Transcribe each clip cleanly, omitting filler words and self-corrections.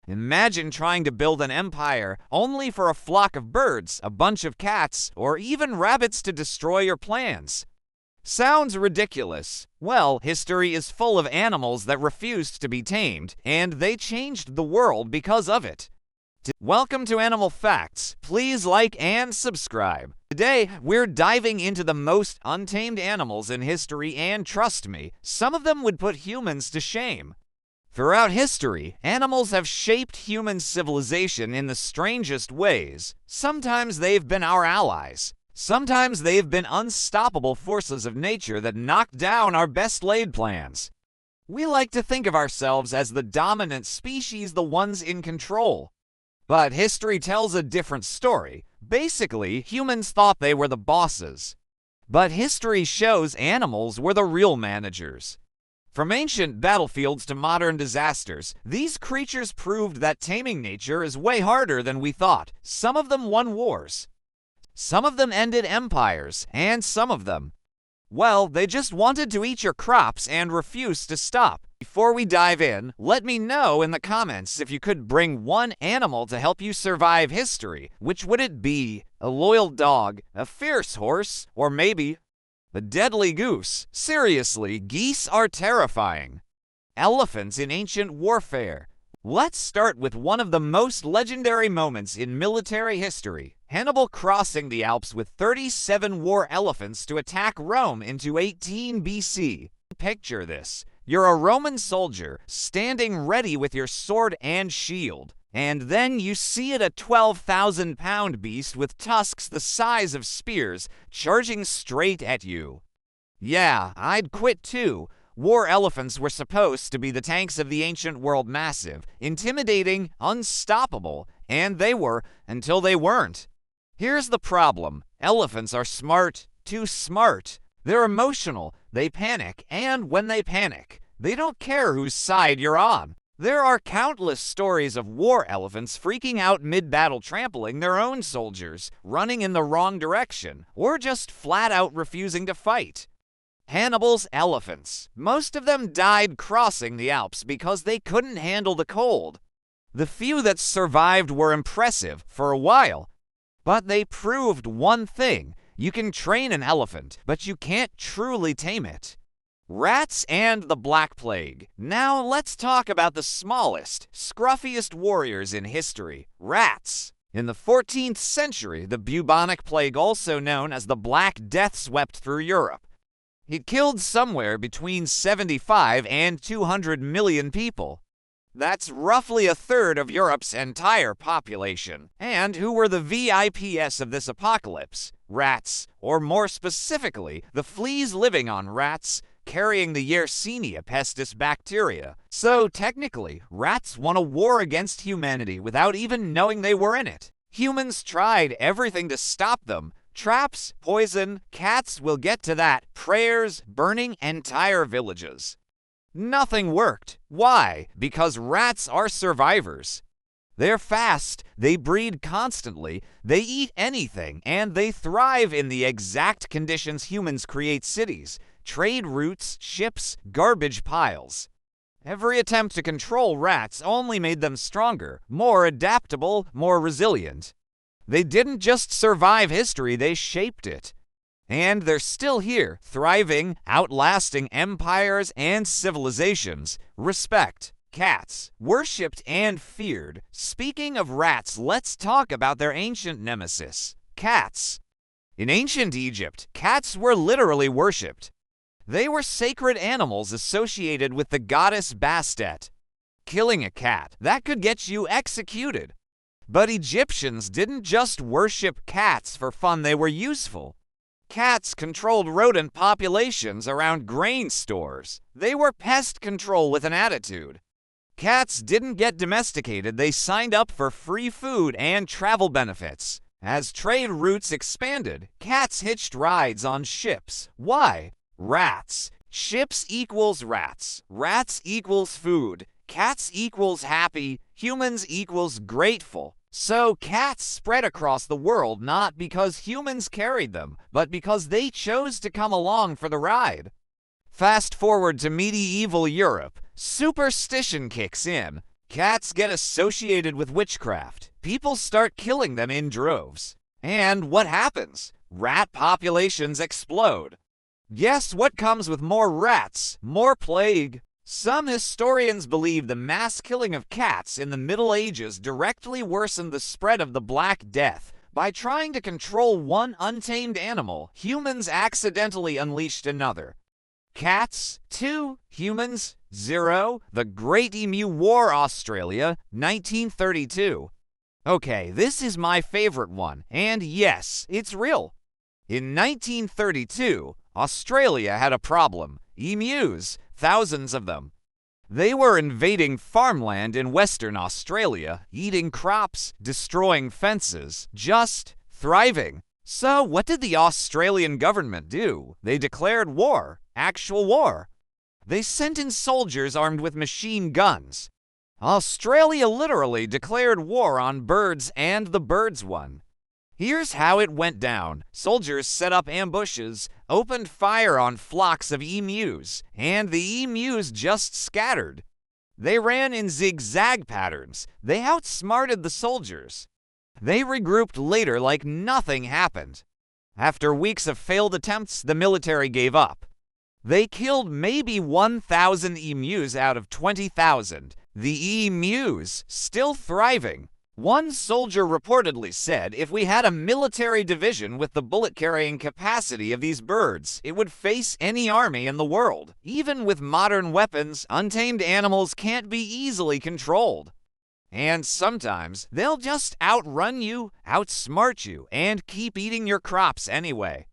Imagine trying to build an empire only for a flock of birds, a bunch of cats, or even rabbits to destroy your plans. Sounds ridiculous. Well, history is full of animals that refused to be tamed, and they changed the world because of it. Welcome to Animal Facts. Please like and subscribe. Today, we're diving into the most untamed animals in history, and trust me, some of them would put humans to shame. Throughout history, animals have shaped human civilization in the strangest ways. Sometimes they've been our allies. Sometimes they've been unstoppable forces of nature that knock down our best-laid plans. We like to think of ourselves as the dominant species, the ones in control. But history tells a different story. Basically, humans thought they were the bosses. But history shows animals were the real managers. From ancient battlefields to modern disasters, these creatures proved that taming nature is way harder than we thought. Some of them won wars. Some of them ended empires, and some of them, well, they just wanted to eat your crops and refused to stop. Before we dive in, let me know in the comments if you could bring one animal to help you survive history. Which would it be? A loyal dog, a fierce horse, or maybe a deadly goose? Seriously, geese are terrifying. Elephants in ancient warfare. Let's start with one of the most legendary moments in military history. Hannibal crossing the Alps with 37 war elephants to attack Rome into 18 BC. Picture this. You're a Roman soldier, standing ready with your sword and shield. And then you see it, a 12,000-pound beast with tusks the size of spears, charging straight at you. Yeah, I'd quit too. War elephants were supposed to be the tanks of the ancient world, massive, intimidating, unstoppable, and they were, until they weren't. Here's the problem. Elephants are smart, too smart. They're emotional, they panic, and when they panic, they don't care whose side you're on. There are countless stories of war elephants freaking out mid-battle, trampling their own soldiers, running in the wrong direction, or just flat out refusing to fight. Hannibal's elephants. Most of them died crossing the Alps because they couldn't handle the cold. The few that survived were impressive for a while, but they proved one thing. You can train an elephant, but you can't truly tame it. Rats and the Black Plague. Now let's talk about the smallest, scruffiest warriors in history, rats. In the 14th century, the bubonic plague, also known as the Black Death, swept through Europe. It killed somewhere between 75 and 200 million people. That's roughly a third of Europe's entire population. And who were the VIPs of this apocalypse? Rats, or more specifically, the fleas living on rats, carrying the Yersinia pestis bacteria. So technically, rats won a war against humanity without even knowing they were in it. Humans tried everything to stop them. Traps, poison, cats, will get to that. Prayers, burning entire villages. Nothing worked. Why? Because rats are survivors. They're fast, they breed constantly, they eat anything, and they thrive in the exact conditions humans create: cities, trade routes, ships, garbage piles. Every attempt to control rats only made them stronger, more adaptable, more resilient. They didn't just survive history, they shaped it. And they're still here, thriving, outlasting empires and civilizations. Respect. Cats. Worshipped and feared. Speaking of rats, let's talk about their ancient nemesis, cats. In ancient Egypt, cats were literally worshipped. They were sacred animals associated with the goddess Bastet. Killing a cat, that could get you executed. But Egyptians didn't just worship cats for fun, they were useful. Cats controlled rodent populations around grain stores. They were pest control with an attitude. Cats didn't get domesticated, they signed up for free food and travel benefits. As trade routes expanded, cats hitched rides on ships. Why? Rats. Ships equals rats. Rats equals food. Cats equals happy. Humans equals grateful. So cats spread across the world not because humans carried them, but because they chose to come along for the ride. Fast forward to medieval Europe. Superstition kicks in. Cats get associated with witchcraft. People start killing them in droves. And what happens? Rat populations explode. Guess what comes with more rats? More plague. Some historians believe the mass killing of cats in the Middle Ages directly worsened the spread of the Black Death. By trying to control one untamed animal, humans accidentally unleashed another. Cats, 2. Humans, 0. The Great Emu War, Australia, 1932. Okay, this is my favorite one, and yes, it's real. In 1932, Australia had a problem. Emus, thousands of them. They were invading farmland in Western Australia, eating crops, destroying fences, just thriving. So what did the Australian government do? They declared war, actual war. They sent in soldiers armed with machine guns. Australia literally declared war on birds, and the birds won. Here's how it went down. Soldiers set up ambushes, opened fire on flocks of emus, and the emus just scattered. They ran in zigzag patterns. They outsmarted the soldiers. They regrouped later like nothing happened. After weeks of failed attempts, the military gave up. They killed maybe 1,000 emus out of 20,000. The emus still thriving. One soldier reportedly said if we had a military division with the bullet-carrying capacity of these birds, it would face any army in the world. Even with modern weapons, untamed animals can't be easily controlled. And sometimes they'll just outrun you, outsmart you, and keep eating your crops anyway.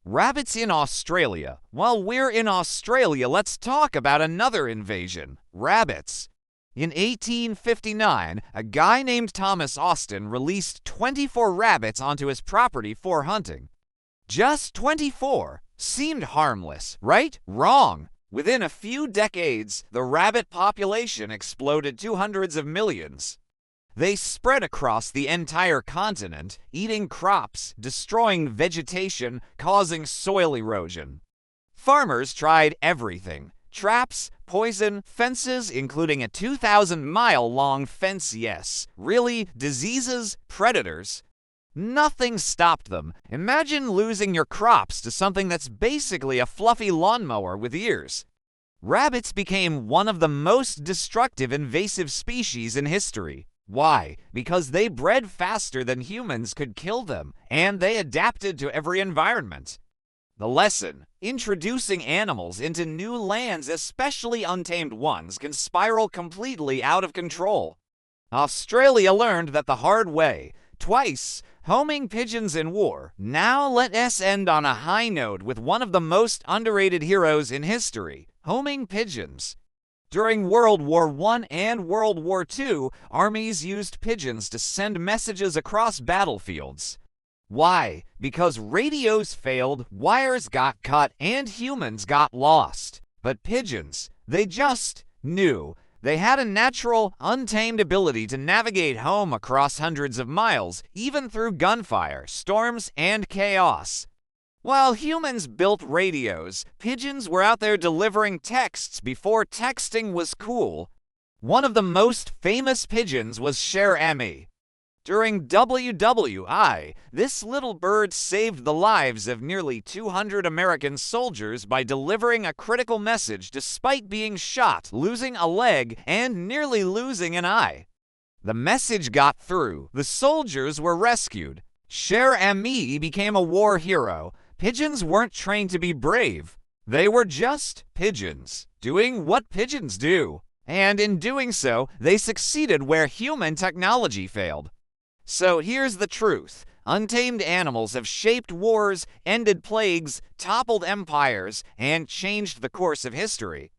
Rabbits in Australia. While we're in Australia, let's talk about another invasion. Rabbits. In 1859, a guy named Thomas Austin released 24 rabbits onto his property for hunting. Just 24. Seemed harmless, right? Wrong. Within a few decades, the rabbit population exploded to hundreds of millions. They spread across the entire continent, eating crops, destroying vegetation, causing soil erosion. Farmers tried everything. Traps, poison, fences, including a 2,000-mile-long fence, yes. Really? Diseases? Predators? Nothing stopped them. Imagine losing your crops to something that's basically a fluffy lawnmower with ears. Rabbits became one of the most destructive invasive species in history. Why? Because they bred faster than humans could kill them, and they adapted to every environment. The lesson: introducing animals into new lands, especially untamed ones, can spiral completely out of control. Australia learned that the hard way, twice, homing pigeons in war. Now let us end on a high note with one of the most underrated heroes in history, homing pigeons. During World War I and World War II, armies used pigeons to send messages across battlefields. Why? Because radios failed, wires got cut, and humans got lost. But pigeons, they just knew. They had a natural, untamed ability to navigate home across hundreds of miles, even through gunfire, storms, and chaos. While humans built radios, pigeons were out there delivering texts before texting was cool. One of the most famous pigeons was Cher Emmy. During WWI, this little bird saved the lives of nearly 200 American soldiers by delivering a critical message despite being shot, losing a leg, and nearly losing an eye. The message got through. The soldiers were rescued. Cher Emmy became a war hero. Pigeons weren't trained to be brave. They were just pigeons, doing what pigeons do. And in doing so, they succeeded where human technology failed. So here's the truth. Untamed animals have shaped wars, ended plagues, toppled empires, and changed the course of history.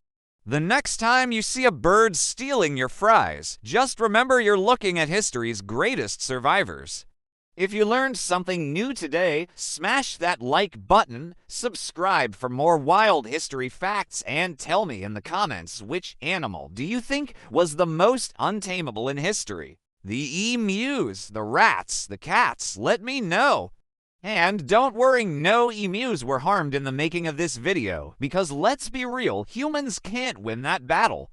The next time you see a bird stealing your fries, just remember you're looking at history's greatest survivors. If you learned something new today, smash that like button, subscribe for more wild history facts, and tell me in the comments which animal do you think was the most untamable in history. The emus, the rats, the cats, let me know. And don't worry, no emus were harmed in the making of this video, because let's be real, humans can't win that battle.